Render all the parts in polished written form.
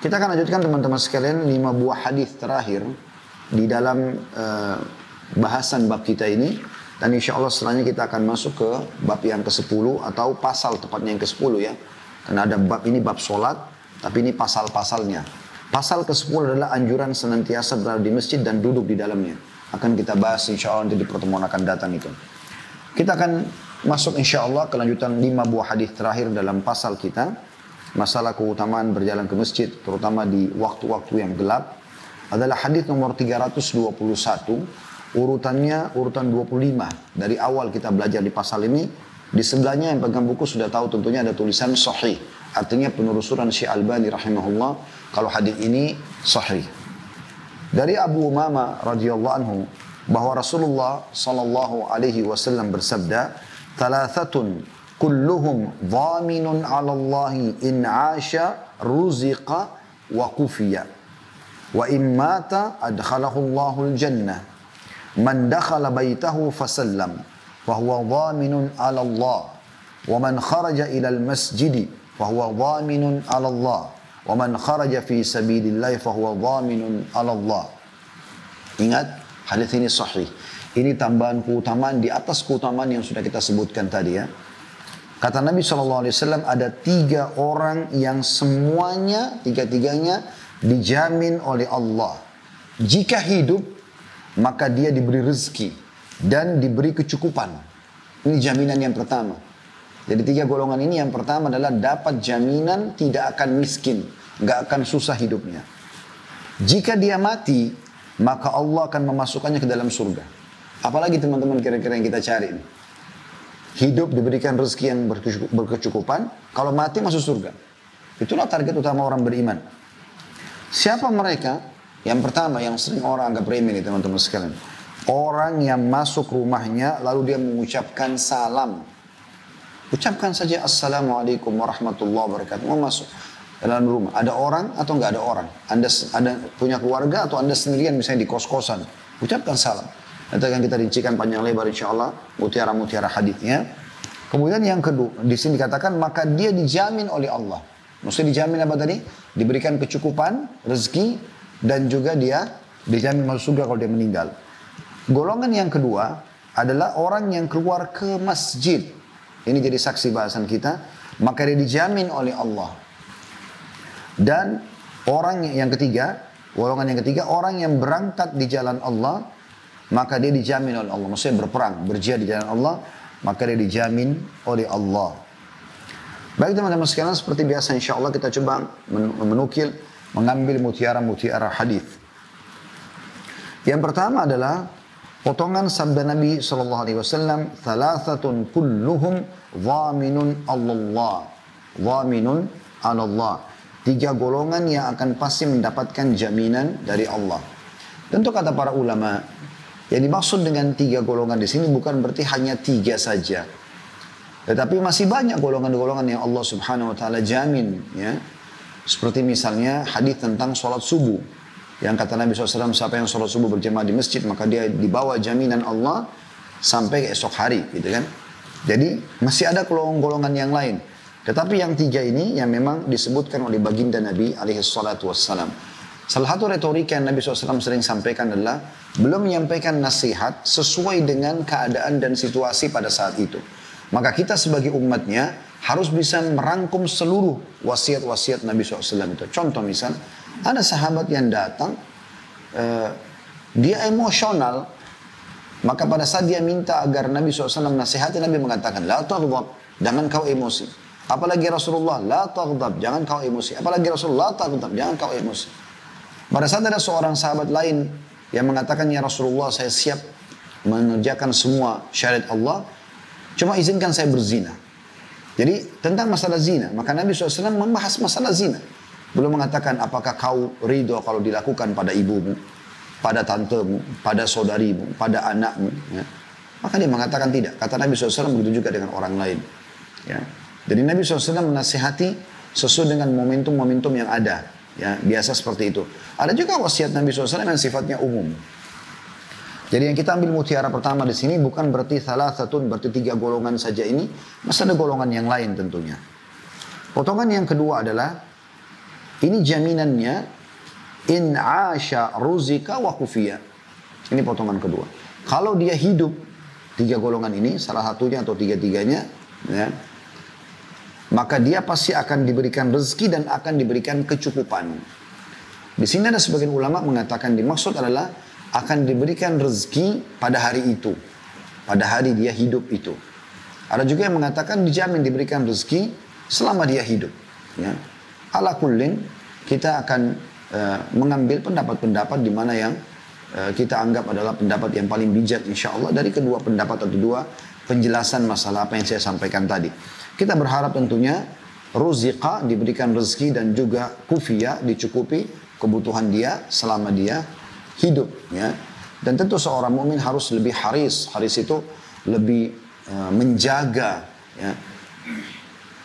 Kita akan lanjutkan teman-teman sekalian 5 buah hadis terakhir di dalam bahasan bab kita ini. Dan insya Allah setelahnya kita akan masuk ke bab yang ke-10 atau pasal tepatnya yang ke-10 ya. Karena ada bab ini bab solat, tapi ini pasal-pasalnya. Pasal ke-10 adalah anjuran senantiasa berada di masjid dan duduk di dalamnya. Akan kita bahas insya Allah nanti di pertemuan akan datang itu. Kita akan masuk insya Allah kelanjutan 5 buah hadis terakhir dalam pasal kita. Masalah keutamaan berjalan ke masjid, terutama di waktu-waktu yang gelap, adalah hadis nomor 321, urutannya urutan 25. Dari awal kita belajar di pasal ini, di sebelahnya yang pegang buku sudah tahu tentunya ada tulisan sahih. Artinya penelusuran Syekh Albani rahimahullah, kalau hadis ini sahih. Dari Abu Umamah radhiyallahu anhu, bahwa Rasulullah sallallahu alaihi wasallam bersabda, "Thalathatun kulluhum dhaminun 'ala Allah in 'asha ruziqa wa kufiya wa in mata adkhalahu Allahul jannah man dakhala baitahu fasallam fa huwa dhaminun 'ala Allah wa man kharaja ila al-masjid fa huwa dhaminun 'ala Allah wa man kharaja fi sabilillah fa huwa dhaminun 'ala Allah." Ingat, hadis ini sahih. Ini tambahan keutamaan di atas keutamaan yang sudah kita sebutkan tadi ya. Kata Nabi SAW, ada 3 orang yang semuanya, tiga-tiganya dijamin oleh Allah. Jika hidup, maka dia diberi rezeki dan diberi kecukupan. Ini jaminan yang pertama. Jadi 3 golongan ini, yang pertama adalah dapat jaminan tidak akan miskin, nggak akan susah hidupnya. Jika dia mati, maka Allah akan memasukkannya ke dalam surga. Apalagi teman-teman kira-kira yang kita cari ini. Hidup diberikan rezeki yang berkecukupan, kalau mati masuk surga. Itulah target utama orang beriman. Siapa mereka? Yang pertama, yang sering orang anggap remeh nih teman-teman sekalian. Orang yang masuk rumahnya lalu dia mengucapkan salam. Ucapkan saja Assalamualaikum warahmatullahi wabarakatuh. Mau masuk dalam rumah. Ada orang atau nggak ada orang? Anda ada punya keluarga atau Anda sendirian misalnya di kos-kosan. Ucapkan salam. Nanti akan kita rincikan panjang lebar insya Allah mutiara-mutiara hadisnya. Kemudian yang kedua, di sini dikatakan maka dia dijamin oleh Allah. Maksudnya dijamin apa tadi? Diberikan kecukupan, rezeki, dan juga dia dijamin masuk surga kalau dia meninggal. Golongan yang kedua adalah orang yang keluar ke masjid. Ini jadi saksi bahasan kita. Maka dia dijamin oleh Allah. Dan orang yang ketiga, golongan yang ketiga, orang yang berangkat di jalan Allah, maka dia dijamin oleh Allah. Maksudnya berperang, berjihad di jalan Allah, maka dia dijamin oleh Allah. Baik teman-teman sekalian, seperti biasa insya Allah kita coba menukil, mengambil mutiara-mutiara hadis. Yang pertama adalah potongan sabda Nabi SAW, "Thalathatun kulluhum dhaminun 'alallah." Dhaminun 'alallah. 3 golongan yang akan pasti mendapatkan jaminan dari Allah. Tentu kata para ulama, yang dimaksud dengan 3 golongan di sini bukan berarti hanya 3 saja. Tetapi masih banyak golongan-golongan yang Allah Subhanahu wa taala jamin ya. Seperti misalnya hadis tentang sholat subuh. Yang kata Nabi SAW, siapa yang sholat subuh berjamaah di masjid, maka dia dibawa jaminan Allah sampai esok hari gitu kan. Jadi masih ada golongan-golongan yang lain. Tetapi yang 3 ini yang memang disebutkan oleh baginda Nabi alaihi salatu wassalam. Salah satu retorika yang Nabi SAW sering sampaikan adalah belum menyampaikan nasihat sesuai dengan keadaan dan situasi pada saat itu. Maka kita sebagai umatnya harus bisa merangkum seluruh wasiat-wasiat Nabi SAW itu. Contoh misal, ada sahabat yang datang, dia emosional, maka pada saat dia minta agar Nabi SAW nasihati, Nabi mengatakan, "La taghdab, jangan kau emosi." Apalagi Rasulullah, "La taghdab, jangan kau emosi." Apalagi Rasulullah, "La taghdab, jangan kau emosi." Pada saat ada seorang sahabat lain yang mengatakan, "Ya Rasulullah, saya siap mengerjakan semua syariat Allah, cuma izinkan saya berzina." Jadi tentang masalah zina, maka Nabi SAW membahas masalah zina. Belum mengatakan apakah kau ridho kalau dilakukan pada ibumu, pada tantemu, pada saudarimu, pada anakmu. Ya. Maka dia mengatakan tidak. Kata Nabi SAW begitu juga dengan orang lain. Ya. Jadi Nabi SAW menasihati sesuai dengan momentum-momentum yang ada. Ya, biasa seperti itu. Ada juga wasiat Nabi SAW yang sifatnya umum. Jadi yang kita ambil mutiara pertama di sini bukan berarti thalathatun, berarti 3 golongan saja ini. Masih ada golongan yang lain tentunya. Potongan yang kedua adalah Ini jaminannya, in asha ruzika wa kufiya. Ini potongan kedua. Kalau dia hidup, tiga golongan ini, salah satunya atau tiga-tiganya, ya, maka dia pasti akan diberikan rezeki dan akan diberikan kecukupan. Di sini ada sebagian ulama mengatakan dimaksud adalah akan diberikan rezeki pada hari itu, pada hari dia hidup itu. Ada juga yang mengatakan dijamin diberikan rezeki selama dia hidup. Ya. Ala kullin, kita akan mengambil pendapat-pendapat di mana yang kita anggap adalah pendapat yang paling bijak insya Allah dari kedua pendapat atau dua penjelasan masalah apa yang saya sampaikan tadi. Kita berharap tentunya ruziqa diberikan rezeki dan juga kufiya dicukupi kebutuhan dia selama dia hidup. Ya. Dan tentu seorang mukmin harus lebih haris. Haris itu lebih menjaga ya,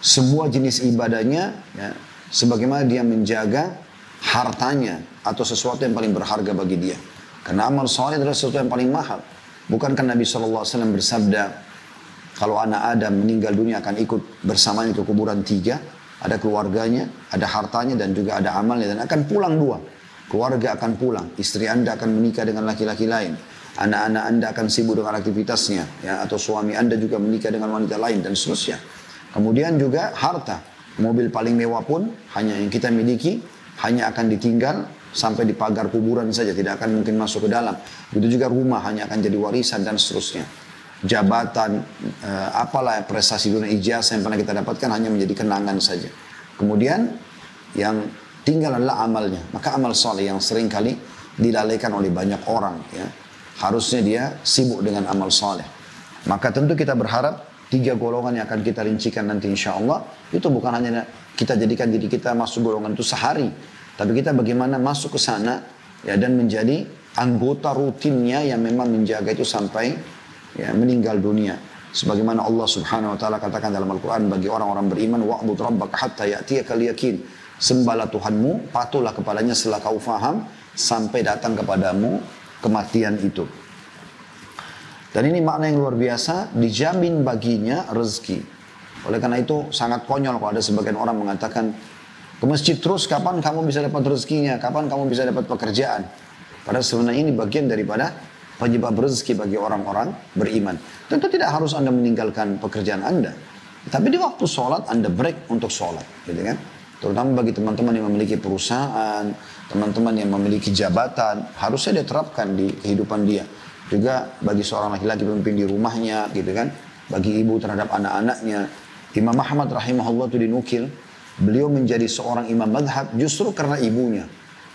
semua jenis ibadahnya ya, sebagaimana dia menjaga hartanya atau sesuatu yang paling berharga bagi dia. Karena amal saleh adalah sesuatu yang paling mahal. Bukankah Nabi SAW bersabda, kalau anak Adam meninggal dunia akan ikut bersamanya ke kuburan tiga, ada keluarganya, ada hartanya dan juga ada amalnya, dan akan pulang dua. Keluarga akan pulang, istri Anda akan menikah dengan laki-laki lain, anak-anak Anda akan sibuk dengan aktivitasnya, ya, atau suami Anda juga menikah dengan wanita lain dan seterusnya. Kemudian juga harta, mobil paling mewah pun hanya yang kita miliki, hanya akan ditinggal sampai di pagar kuburan saja, tidak akan mungkin masuk ke dalam. Begitu juga rumah hanya akan jadi warisan dan seterusnya. Jabatan, apalah prestasi dunia, ijazah yang pernah kita dapatkan hanya menjadi kenangan saja. Kemudian yang tinggal adalah amalnya. Maka amal soleh yang sering kali dilalaikan oleh banyak orang, ya, harusnya dia sibuk dengan amal soleh. Maka tentu kita berharap tiga golongan yang akan kita rincikan nanti insya Allah, itu bukan hanya kita jadikan diri kita masuk golongan itu sehari, tapi kita bagaimana masuk ke sana ya, dan menjadi anggota rutinnya yang memang menjaga itu sampai ya, meninggal dunia. Sebagaimana Allah Subhanahu wa taala katakan dalam Al-Qur'an bagi orang-orang beriman, wa'bud rabbaka hatta ya'tiyakal yaqin. Sembahlah Tuhanmu, patuhlah kepadanya setelah kau faham sampai datang kepadamu kematian itu. Dan ini makna yang luar biasa, dijamin baginya rezeki. Oleh karena itu sangat konyol kalau ada sebagian orang mengatakan, ke masjid terus, kapan kamu bisa dapat rezekinya, kapan kamu bisa dapat pekerjaan. Padahal sebenarnya ini bagian daripada penyebab rezeki bagi orang-orang beriman. Tentu tidak harus Anda meninggalkan pekerjaan Anda, tapi di waktu sholat Anda break untuk sholat, gitu kan? Terutama bagi teman-teman yang memiliki perusahaan, teman-teman yang memiliki jabatan, harusnya dia terapkan di kehidupan dia. Juga bagi seorang laki-laki pemimpin di rumahnya, gitu kan? Bagi ibu terhadap anak-anaknya. Imam Ahmad rahimahullah itu dinukil, beliau menjadi seorang imam madhab justru karena ibunya.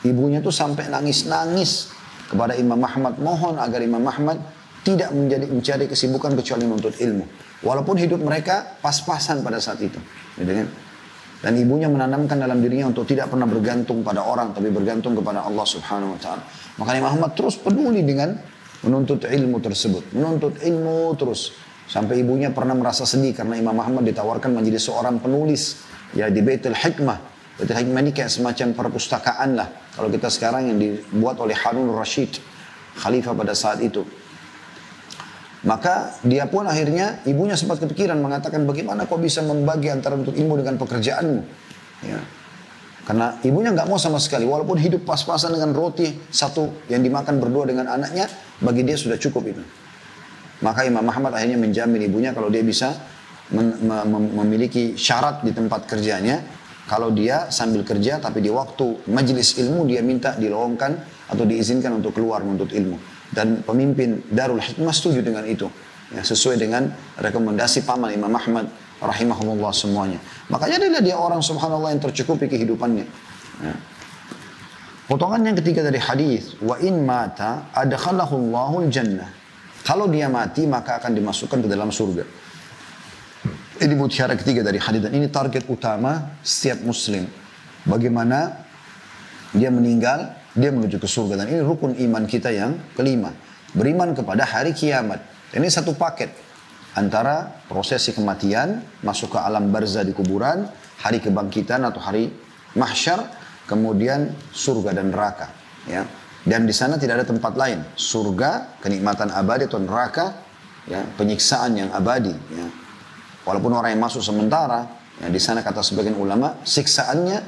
Ibunya tuh sampai nangis-nangis kepada Imam Ahmad, mohon agar Imam Ahmad tidak mencari kesibukan kecuali menuntut ilmu. Walaupun hidup mereka pas-pasan pada saat itu, gitu kan? Dan ibunya menanamkan dalam dirinya untuk tidak pernah bergantung pada orang, tapi bergantung kepada Allah Subhanahu wa taala. Maka Imam Ahmad terus peduli dengan menuntut ilmu tersebut, menuntut ilmu terus. Sampai ibunya pernah merasa sedih karena Imam Ahmad ditawarkan menjadi seorang penulis ya di Baitul Hikmah. Baitul Hikmah ini kayak semacam perpustakaan lah kalau kita sekarang, yang dibuat oleh Harun Rashid, khalifah pada saat itu. Maka dia pun akhirnya, ibunya sempat kepikiran mengatakan, bagaimana kau bisa membagi antara untuk ilmu dengan pekerjaanmu? Ya. Karena ibunya nggak mau sama sekali, walaupun hidup pas-pasan dengan roti satu yang dimakan berdua dengan anaknya, bagi dia sudah cukup itu. Maka Imam Ahmad akhirnya menjamin ibunya kalau dia bisa memiliki syarat di tempat kerjanya, kalau dia sambil kerja tapi di waktu majelis ilmu dia minta dilowongkan atau diizinkan untuk keluar menuntut ilmu. Dan pemimpin Darul Hikmah setuju dengan itu, ya, sesuai dengan rekomendasi paman Imam Ahmad rahimahullah semuanya. Makanya dia orang subhanallah yang tercukupi kehidupannya. Ya. Potongan yang ketiga dari hadis, wa in mata adkhalahu Allahul jannah. Kalau dia mati maka akan dimasukkan ke dalam surga. Ini mutiara ketiga dari hadis, dan ini target utama setiap muslim. Bagaimana dia meninggal, dia menuju ke surga. Dan ini rukun iman kita yang kelima. Beriman kepada hari kiamat. Ini satu paket antara prosesi kematian, masuk ke alam barzah di kuburan, hari kebangkitan atau hari mahsyar, kemudian surga dan neraka. Ya. Dan di sana tidak ada tempat lain. Surga, kenikmatan abadi, atau neraka, ya, penyiksaan yang abadi. Ya. Walaupun orang yang masuk sementara, ya, di sana kata sebagian ulama, siksaannya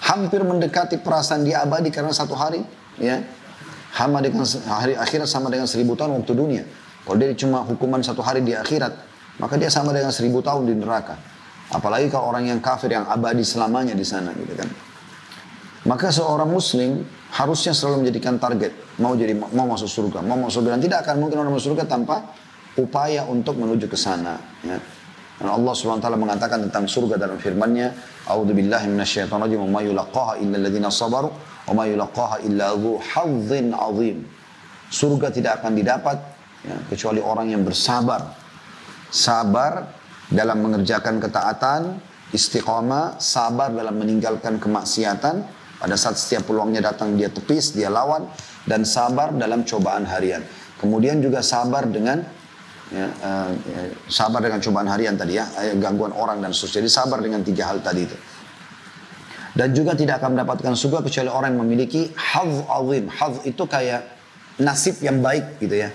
hampir mendekati perasaan dia abadi karena satu hari, ya. Sama dengan hari akhirat sama dengan 1000 tahun waktu dunia. Kalau dia cuma hukuman satu hari di akhirat, maka dia sama dengan 1000 tahun di neraka. Apalagi kalau orang yang kafir yang abadi selamanya di sana, gitu kan. Maka seorang muslim harusnya selalu menjadikan target, mau masuk surga, mau masuk surga. Dan tidak akan mungkin orang masuk surga tanpa upaya untuk menuju ke sana, ya. Dan Allah SWT mengatakan tentang surga dalam firman-Nya, "A'udzubillahi minasyaitonirrajim, wa ma yulaqaha illa alladziina sabaru, wa ma yulaqaha illa dzu hazzin 'adzim." Surga tidak akan didapat, ya, kecuali orang yang bersabar. Sabar dalam mengerjakan ketaatan, istiqamah, sabar dalam meninggalkan kemaksiatan. Pada saat setiap peluangnya datang dia tepis, dia lawan, dan sabar dalam cobaan harian. Kemudian juga sabar dengan sabar dengan cobaan harian tadi, ya, gangguan orang dan seterusnya. Jadi sabar dengan 3 hal tadi itu. Dan juga tidak akan mendapatkan surga kecuali orang yang memiliki hadz azim. Hadz itu kayak nasib yang baik gitu, ya.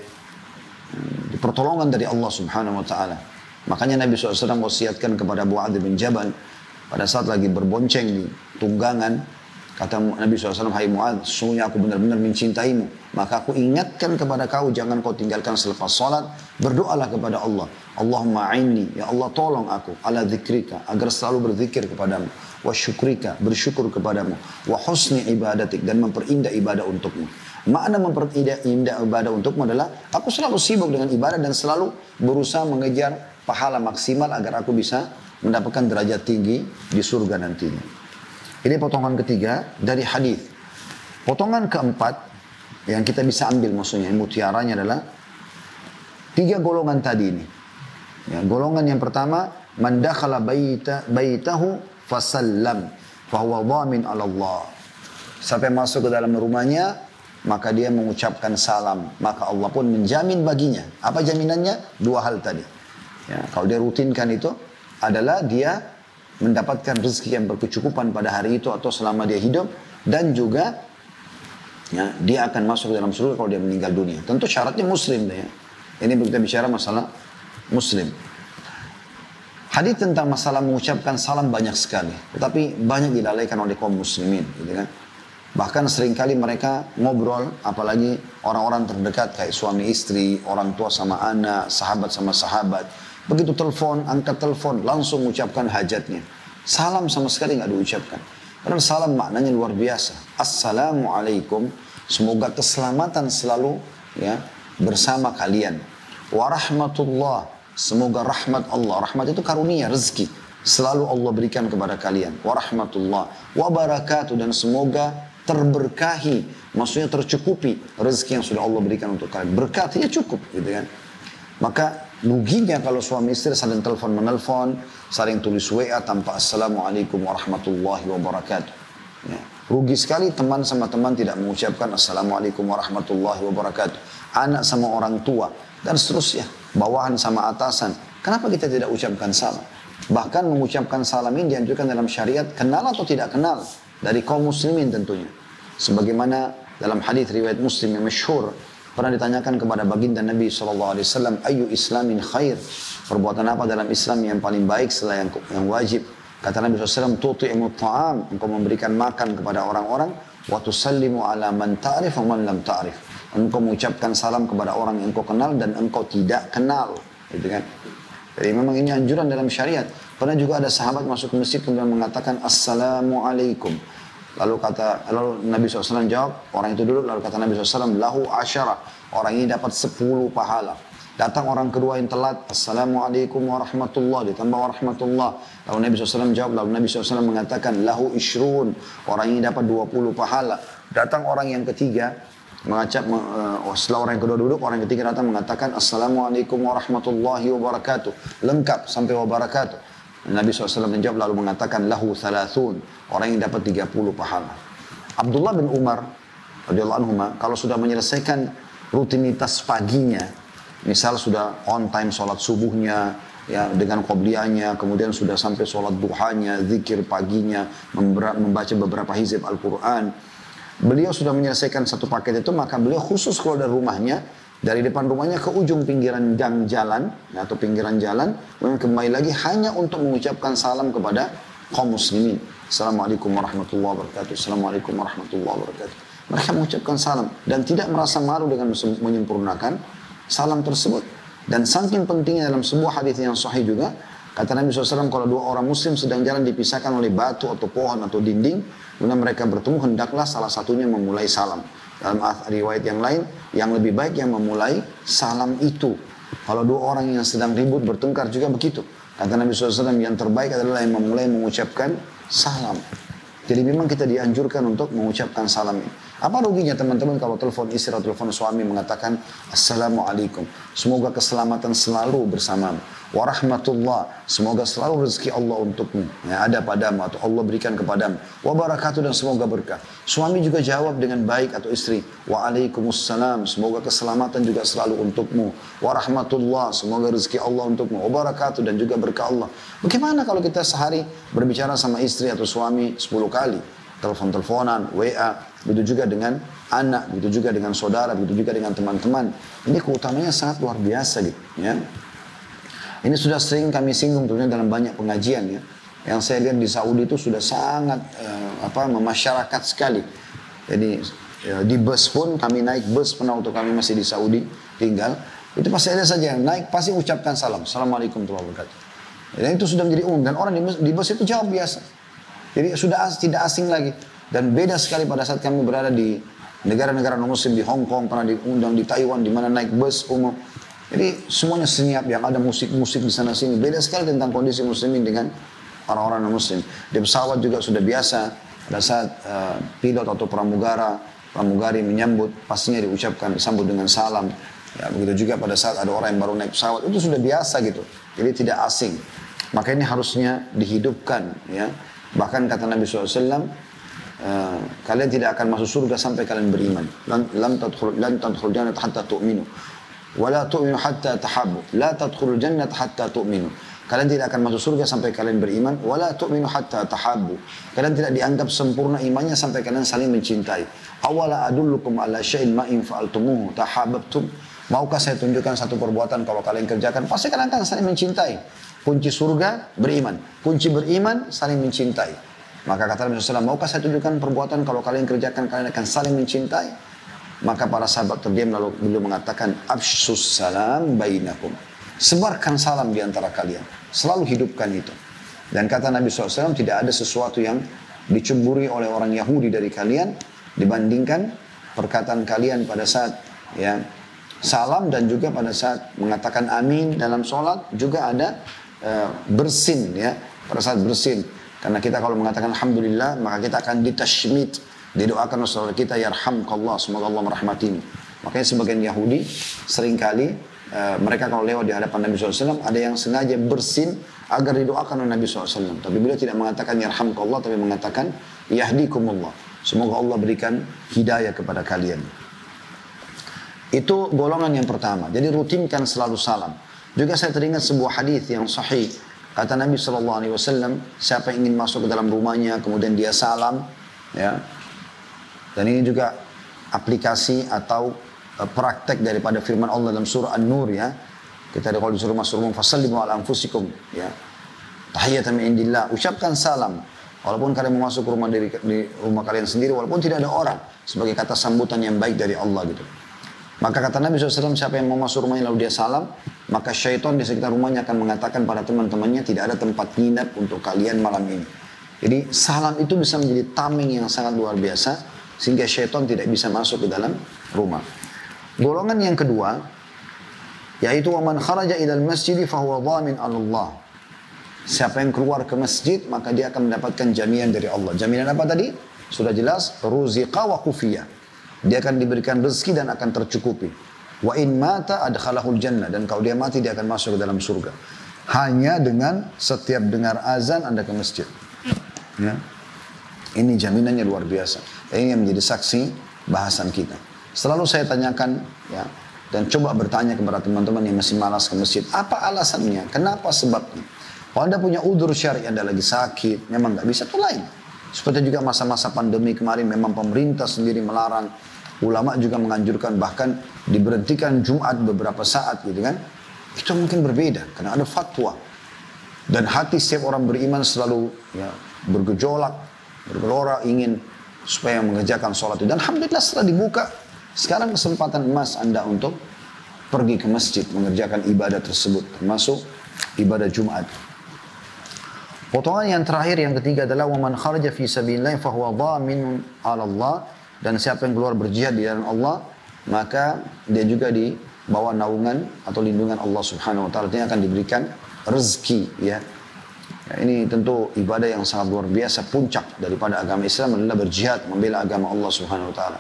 Pertolongan dari Allah Subhanahu wa taala. Makanya Nabi SAW wasiatkan kepada Muadz bin Jabal pada saat lagi berbonceng di tunggangan. Kata Nabi SAW, "Hai Muadz, sesungguhnya aku benar-benar mencintaimu. Maka aku ingatkan kepada kau, jangan kau tinggalkan selepas salat. Berdoalah kepada Allah. Allahumma a'inni, ya Allah tolong aku. Ala dzikrika, agar selalu berzikir kepadamu. Wa syukrika, bersyukur kepadamu. Wa husni ibadatik, dan memperindah ibadah untukmu." Makna memperindah ibadah untukmu adalah, aku selalu sibuk dengan ibadah dan selalu berusaha mengejar pahala maksimal agar aku bisa mendapatkan derajat tinggi di surga nantinya. Ini potongan ketiga dari hadis. Potongan keempat yang kita bisa ambil maksudnya mutiaranya adalah 3 golongan tadi ini. Ya, golongan yang pertama, man dakhala baitahu fasallam fahuwa dhamin 'ala Allah. Sampai masuk ke dalam rumahnya, maka dia mengucapkan salam, maka Allah pun menjamin baginya. Apa jaminannya? 2 hal tadi. Ya, kalau dia rutinkan itu adalah dia mendapatkan rezeki yang berkecukupan pada hari itu atau selama dia hidup, dan juga, ya, dia akan masuk ke dalam surga kalau dia meninggal dunia. Tentu syaratnya muslim, ya. Ini kita bicara masalah muslim. Hadis tentang masalah mengucapkan salam banyak sekali, tetapi banyak dilalaikan oleh kaum muslimin, gitu kan. Bahkan seringkali mereka ngobrol, apalagi orang-orang terdekat kayak suami istri, orang tua sama anak, sahabat sama sahabat. Begitu telepon, angkat telepon, langsung mengucapkan hajatnya. Salam sama sekali nggak diucapkan. Padahal salam maknanya luar biasa. Assalamualaikum, semoga keselamatan selalu, ya, bersama kalian. Warahmatullah, semoga rahmat Allah. Rahmat itu karunia, rezeki. Selalu Allah berikan kepada kalian. Warahmatullah, wabarakatuh, dan semoga terberkahi, maksudnya tercukupi rezeki yang sudah Allah berikan untuk kalian. Berkatnya cukup, gitu kan. Maka ruginya kalau suami istri saling telepon menelpon, saling tulis WA tanpa Assalamualaikum warahmatullahi wabarakatuh. Ya. Rugi sekali teman sama teman tidak mengucapkan Assalamualaikum warahmatullahi wabarakatuh. Anak sama orang tua, dan seterusnya. Bawahan sama atasan. Kenapa kita tidak ucapkan salam? Bahkan mengucapkan salam ini dianjurkan dalam syariat, kenal atau tidak kenal, dari kaum muslimin tentunya. Sebagaimana dalam hadis riwayat Muslim yang masyhur, pernah ditanyakan kepada baginda Nabi SAW, ayu islamin khair, perbuatan apa dalam Islam yang paling baik setelah yang wajib? Kata Nabi SAW, tuti'imut ta'am, engkau memberikan makan kepada orang-orang, wa tusallimu ala man ta'rif wa man lam ta'rif, engkau mengucapkan salam kepada orang yang engkau kenal dan engkau tidak kenal, gitu kan. Jadi memang ini anjuran dalam syariat. Pernah juga ada sahabat masuk ke masjid kemudian mengatakan Assalamualaikum. Lalu Nabi SAW jawab, orang itu duduk, lalu kata Nabi SAW, lahu asyara, orang ini dapat 10 pahala. Datang orang kedua yang telat, Assalamualaikum warahmatullahi, ditambah warahmatullah. Lalu Nabi SAW jawab, lalu Nabi SAW mengatakan, lahu ishrun, orang ini dapat 20 pahala. Datang orang yang ketiga, setelah orang yang kedua duduk, orang yang ketiga datang mengatakan, Assalamualaikum warahmatullahi wabarakatuh. Lengkap sampai wabarakatuh. Nabi SAW menjawab lalu mengatakan lahu thalathun, orang yang dapat 30 pahala. Abdullah bin Umar radhiyallahu anhu kalau sudah menyelesaikan rutinitas paginya, misal sudah on time sholat subuhnya, ya, dengan qobliyahnya, kemudian sudah sampai sholat duhanya, zikir paginya, membaca beberapa hizib Al-Quran, beliau sudah menyelesaikan satu paket itu, maka beliau khusus keluar dari rumahnya, dari depan rumahnya ke ujung pinggiran gang jalan, atau pinggiran jalan, kemudian kembali lagi hanya untuk mengucapkan salam kepada kaum muslimin. Assalamualaikum warahmatullahi wabarakatuh. Assalamualaikum warahmatullahi wabarakatuh. Mereka mengucapkan salam dan tidak merasa malu dengan menyempurnakan salam tersebut. Dan saking pentingnya dalam sebuah hadis yang sahih juga, kata Nabi SAW, kalau dua orang muslim sedang jalan dipisahkan oleh batu atau pohon atau dinding, kemudian mereka bertemu, hendaklah salah satunya memulai salam. Dalam riwayat yang lain, yang lebih baik yang memulai salam itu. Kalau dua orang yang sedang ribut bertengkar juga begitu. Kata Nabi SAW, yang terbaik adalah yang memulai mengucapkan salam. Jadi memang kita dianjurkan untuk mengucapkan salam ini. Apa ruginya teman-teman kalau telepon istri atau telepon suami mengatakan Assalamualaikum, semoga keselamatan selalu bersamamu. Warahmatullah, semoga selalu rezeki Allah untukmu, yang ada padamu atau Allah berikan kepadamu. Wabarakatuh, dan semoga berkah. Suami juga jawab dengan baik atau istri, Waalaikumsalam, semoga keselamatan juga selalu untukmu. Warahmatullah, semoga rezeki Allah untukmu. Wabarakatuh, dan juga berkah Allah. Bagaimana kalau kita sehari berbicara sama istri atau suami 10 kali? Telepon-teleponan, WA, begitu juga dengan anak, begitu juga dengan saudara, begitu juga dengan teman-teman. Ini keutamanya sangat luar biasa gitu, ya. Ini sudah sering kami singgung tentunya dalam banyak pengajian, ya. Yang saya lihat di Saudi itu sudah sangat memasyarakat sekali. Jadi di bus pun, kami naik bus pernah waktu kami masih di Saudi tinggal, itu pasti ada saja yang naik pasti ucapkan salam, Assalamualaikum warahmatullahi wabarakatuh. Dan itu sudah menjadi umum, dan orang di bus itu jawab biasa. Jadi sudah tidak asing lagi. Dan beda sekali pada saat kami berada di negara-negara non-muslim, di Hong Kong, pernah diundang di Taiwan, di mana naik bus umum. Jadi semuanya senyap, yang ada musik-musik di sana sini. Beda sekali tentang kondisi muslimin dengan orang-orang non-muslim. Di pesawat juga sudah biasa, pada saat pilot atau pramugari menyambut, pastinya diucapkan, disambut dengan salam. Ya, begitu juga pada saat ada orang yang baru naik pesawat, itu sudah biasa gitu. Jadi tidak asing. Maka ini harusnya dihidupkan, ya. Bahkan kata Nabi SAW, kalian tidak akan masuk surga sampai kalian beriman. Lan tadkhulul jannata hatta tu'minu. Wa la tu'minu hatta tahabbu. La tadkhulul jannata hatta tu'minu. Kalian tidak akan masuk surga sampai kalian beriman. Wa la tu'minu hatta tahabbu. Kalian tidak dianggap sempurna imannya sampai kalian saling mencintai. Awala adullukum ala syai'in ma in fa'altumuhu tahabbtum. Maukah saya tunjukkan satu perbuatan kalau kalian kerjakan, pasti kalian akan saling mencintai. Kunci surga beriman. Kunci beriman saling mencintai. Maka kata Nabi SAW, maukah saya tunjukkan perbuatan kalau kalian kerjakan kalian akan saling mencintai? Maka para sahabat terdiam, lalu beliau mengatakan, Abssus salam bainakum. Sebarkan salam di antara kalian. Selalu hidupkan itu. Dan kata Nabi SAW, tidak ada sesuatu yang dicemburi oleh orang Yahudi dari kalian dibandingkan perkataan kalian pada saat ya salam, dan juga pada saat mengatakan amin dalam sholat juga ada bersin, ya, pada saat bersin. Karena kita kalau mengatakan alhamdulillah, maka kita akan ditashmid, didoakan oleh saudara kita, yarhamkallah, semoga Allah merahmatimu. Makanya sebagian Yahudi seringkali mereka kalau lewat di hadapan Nabi SAW, ada yang sengaja bersin agar didoakan oleh Nabi SAW. Tapi beliau tidak mengatakan yarhamkallah, tapi mengatakan yahdikumullah, semoga Allah berikan hidayah kepada kalian. Itu golongan yang pertama. Jadi rutinkan selalu salam. Juga saya teringat sebuah hadis yang sahih. Kata Nabi SAW, siapa yang ingin masuk ke dalam rumahnya, kemudian dia salam, ya. Dan ini juga aplikasi atau praktek daripada firman Allah dalam surah An-Nur, ya. Kita kalau disuruh masuk rumah, fasallimu ala anfusikum, ya. Tahiyatan min indillah. Ucapkan salam. Walaupun kalian mau masuk ke rumah di rumah kalian sendiri, walaupun tidak ada orang, sebagai kata sambutan yang baik dari Allah gitu. Maka kata Nabi SAW, siapa yang mau masuk rumahnya lalu dia salam, maka syaitan di sekitar rumahnya akan mengatakan pada teman-temannya, tidak ada tempat nginap untuk kalian malam ini. Jadi salam itu bisa menjadi tameng yang sangat luar biasa, sehingga syaitan tidak bisa masuk ke dalam rumah. Golongan yang kedua, yaitu waman kharaja ilal masjidi fahuwa dhamin Allah. Siapa yang keluar ke masjid, maka dia akan mendapatkan jaminan dari Allah. Jaminan apa tadi? Sudah jelas, ruziqa wa kufiyah. Dia akan diberikan rezeki dan akan tercukupi. Wa in mata adkhalahul jannah, dan kalau dia mati dia akan masuk ke dalam surga. Hanya dengan setiap dengar azan Anda ke masjid. Ya. Ini jaminannya luar biasa. Ini yang menjadi saksi bahasan kita. Selalu saya tanyakan, ya, dan coba bertanya kepada teman-teman yang masih malas ke masjid, apa alasannya? Kenapa sebabnya? Kalau Anda punya udzur syar'i, Anda lagi sakit, memang nggak bisa, itu lain. Seperti juga masa-masa pandemi kemarin, memang pemerintah sendiri melarang. Ulama juga menganjurkan, bahkan diberhentikan Jumat beberapa saat gitu kan. Itu mungkin berbeda karena ada fatwa. Dan hati setiap orang beriman selalu ya, bergejolak, bergelora ingin supaya mengerjakan sholat itu. Dan alhamdulillah setelah dibuka, sekarang kesempatan emas Anda untuk pergi ke masjid mengerjakan ibadah tersebut, termasuk ibadah Jumat. Potongan yang terakhir yang ketiga adalah waman kharaja fi sabilillah fahuwa dhaminun 'ala Allah, dan siapa yang keluar berjihad di jalan Allah maka dia juga di bawah naungan atau lindungan Allah Subhanahu wa taala, dia akan diberikan rezeki ya. Ini tentu ibadah yang sangat luar biasa, puncak daripada agama Islam adalah berjihad membela agama Allah Subhanahu wa taala.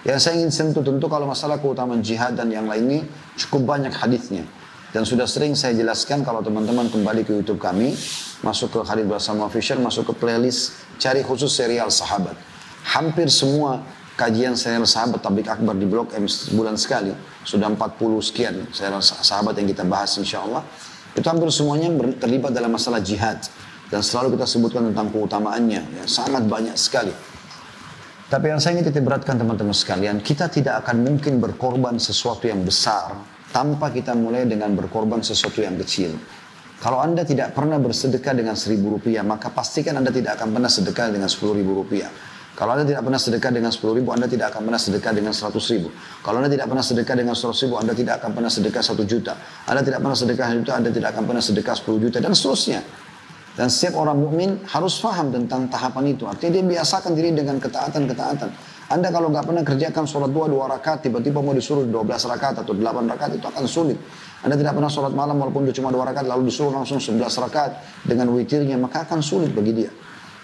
Yang saya ingin sentuh tentu kalau masalah keutamaan jihad dan yang lainnya cukup banyak hadisnya. Dan sudah sering saya jelaskan, kalau teman-teman kembali ke YouTube kami, masuk ke Khalid Bersama Official, masuk ke playlist, cari khusus serial sahabat. Hampir semua kajian serial sahabat Tablik Akbar di Blok M sebulan sekali, sudah 40 sekian serial sahabat yang kita bahas insya Allah. Itu hampir semuanya terlibat dalam masalah jihad. Dan selalu kita sebutkan tentang keutamaannya, ya, sangat banyak sekali. Tapi yang saya ingin titik beratkan teman-teman sekalian, kita tidak akan mungkin berkorban sesuatu yang besar tanpa kita mulai dengan berkorban sesuatu yang kecil. Kalau Anda tidak pernah bersedekah dengan 1.000 rupiah, maka pastikan Anda tidak akan pernah sedekah dengan 10.000 rupiah. Kalau Anda tidak pernah sedekah dengan 10.000, Anda tidak akan pernah sedekah dengan 100.000. Kalau Anda tidak pernah sedekah dengan 100.000, Anda tidak akan pernah sedekah 1 juta. Anda tidak pernah sedekah 1 juta, Anda tidak akan pernah sedekah 10 juta, dan seterusnya. Dan setiap orang mukmin harus paham tentang tahapan itu. Artinya dia biasakan diri dengan ketaatan-ketaatan. Anda kalau nggak pernah kerjakan sholat 2 rakaat, tiba-tiba mau disuruh 12 rakaat atau 8 rakaat, itu akan sulit. Anda tidak pernah sholat malam walaupun dia cuma 2 rakaat, lalu disuruh langsung 11 rakaat dengan witirnya, maka akan sulit bagi dia.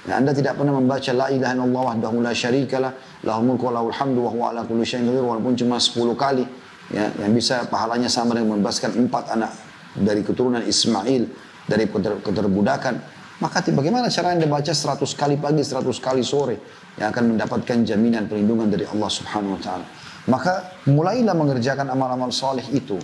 Nah, Anda tidak pernah membaca la ilaha illallah wahdahu la syarikalah, lahul mulku wa lahul hamdu wa huwa ala kulli syai'in qadir, walaupun cuma 10 kali, ya, yang bisa pahalanya sama dengan membebaskan 4 anak dari keturunan Ismail dari keterbudakan. Maka bagaimana cara Anda baca 100 kali pagi, 100 kali sore, yang akan mendapatkan jaminan perlindungan dari Allah Subhanahu wa taala. Maka mulailah mengerjakan amal-amal saleh itu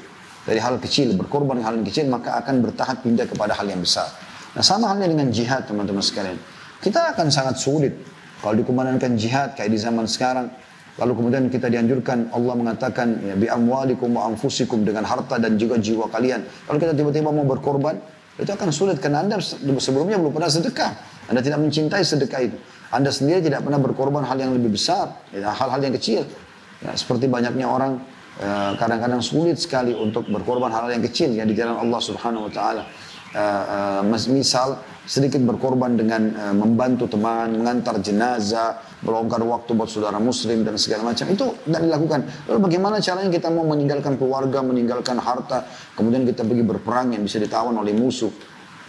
dari hal kecil, berkorban hal yang kecil, maka akan bertahap pindah kepada hal yang besar. Nah, sama halnya dengan jihad teman-teman sekalian. Kita akan sangat sulit kalau dikumandangkan jihad kayak di zaman sekarang. Lalu kemudian kita dianjurkan, Allah mengatakan ya bi amwalikum wa anfusikum, dengan harta dan juga jiwa kalian. Lalu kita tiba-tiba mau berkorban, itu akan sulit karena Anda sebelumnya belum pernah sedekah. Anda tidak mencintai sedekah itu. Anda sendiri tidak pernah berkorban hal yang lebih besar, ya, hal-hal yang kecil. Ya, seperti banyaknya orang kadang-kadang sulit sekali untuk berkorban hal-hal yang kecil ya di jalan Allah Subhanahu wa taala. Misal sedikit berkorban dengan membantu teman, mengantar jenazah, meluangkan waktu buat saudara muslim dan segala macam, itu tidak dilakukan. Lalu bagaimana caranya kita mau meninggalkan keluarga, meninggalkan harta, kemudian kita pergi berperang yang bisa ditawan oleh musuh?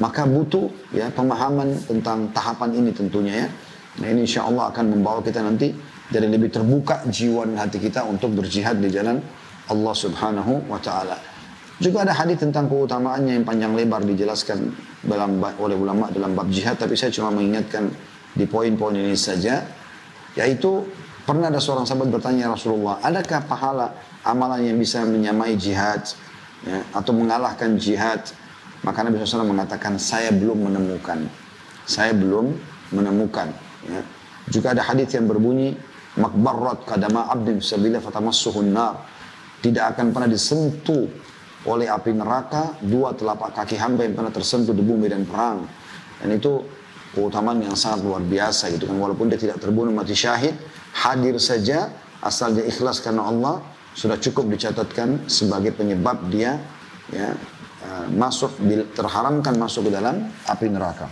Maka butuh ya pemahaman tentang tahapan ini tentunya ya. Nah, ini insya Allah akan membawa kita nanti dari lebih terbuka jiwa dan hati kita untuk berjihad di jalan Allah Subhanahu wa taala. Juga ada hadis tentang keutamaannya yang panjang lebar dijelaskan oleh ulama dalam bab jihad, tapi saya cuma mengingatkan di poin-poin ini saja, yaitu pernah ada seorang sahabat bertanya, Rasulullah, adakah pahala amalan yang bisa menyamai jihad ya, atau mengalahkan jihad? Maka Nabi SAW mengatakan, saya belum menemukan. Saya belum menemukan. Ya. Juga ada hadis yang berbunyi, makbarrat kadama abdin sabila fatamassuhun nar. Tidak akan pernah disentuh oleh api neraka 2 telapak kaki hamba yang pernah tersentuh debu medan perang. Dan itu keutamaan yang sangat luar biasa gitu kan. Walaupun dia tidak terbunuh mati syahid, hadir saja asal dia ikhlas karena Allah, sudah cukup dicatatkan sebagai penyebab dia ya, terharamkan masuk ke dalam api neraka.